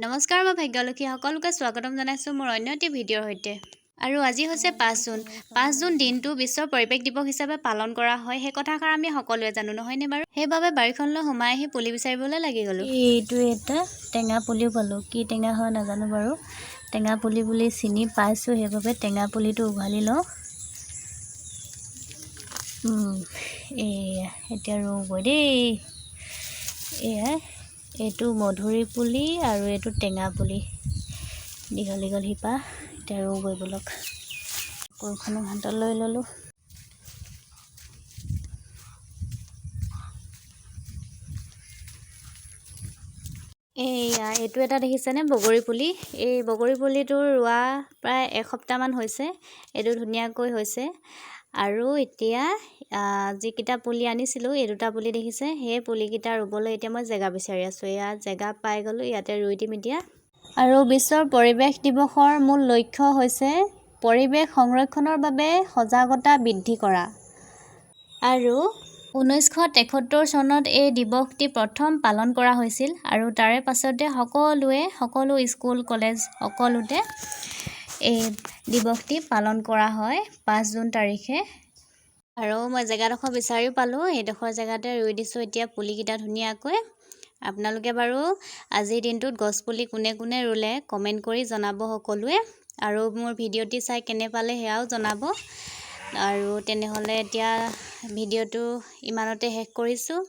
নমস্কাৰ, মই ভাগ্যলক্ষী সকলোকে স্বাগতম জনাইছোঁ মোৰ অন্য এটি ভিডিঅ'ৰ সৈতে। আৰু আজি হৈছে 5 জুন। 5 জুন দিনটো বিশ্ব পৰিৱেশ দিৱস হিচাপে পালন কৰা হয়। সেই কথাষাৰ আমি সকলোৱে জানো, নহয়নে বাৰু? সেইবাবে বাৰীখনলৈ সোমাই আহি পুলি বিচাৰিবলৈ লাগি গ'লোঁ। এইটো এটা টেঙা পুলিও পালোঁ। কি টেঙা হয় নাজানো বাৰু। টেঙা পুলি বুলি চিনি পাইছোঁ, সেইবাবে টেঙা পুলিটো উঘালি লওঁ। এতিয়া ৰুবই দেই। এইটো মধুৰি পুলি আৰু এইটো টেঙা পুলি। দীঘল দীঘল শিপা। এতিয়া ৰুবই ব'লক। কোৰখনো হাতত লৈ ল'লোঁ। এইটো এটা দেখিছেনে বগৰী পুলি? এই বগৰী পুলিটো ৰোৱা প্ৰায় এসপ্তাহমান হৈছে। এইটো ধুনীয়াকৈ হৈছে। আৰু এতিয়া যিকেইটা পুলি আনিছিলোঁ, এই দুটা পুলি দেখিছে, সেই পুলিকেইটা ৰুবলৈ এতিয়া মই জেগা বিচাৰি আছোঁ। ইয়াত জেগা পাই গ'লোঁ, ইয়াতে ৰুই দিম এতিয়া। আৰু বিশ্বৰ পৰিৱেশ দিৱসৰ মূল লক্ষ্য হৈছে পৰিৱেশ সংৰক্ষণৰ বাবে সজাগতা বৃদ্ধি কৰা। আৰু 1973 চনত এই দিৱসটি প্ৰথম পালন কৰা হৈছিল। আৰু তাৰে পাছতে সকলো স্কুল, কলেজ সকলোতে এই দিৱসটি পালন কৰা হয় 5 জুন তাৰিখে। আৰু মই জেগাডোখৰ বিচাৰিও পালোঁ। এইডোখৰ জেগাতে ৰুই দিছোঁ এতিয়া পুলিকেইটা ধুনীয়াকৈ। আপোনালোকে বাৰু আজিৰ দিনটোত গছপুলি কোনে কোনে ৰুলে কমেণ্ট কৰি জনাব সকলোৱে। আৰু মোৰ ভিডিঅ'টি চাই কেনে পালে সেয়াও জনাব। আৰু তেনেহ'লে এতিয়া ভিডিঅ'টো ইমানতে শেষ কৰিছোঁ।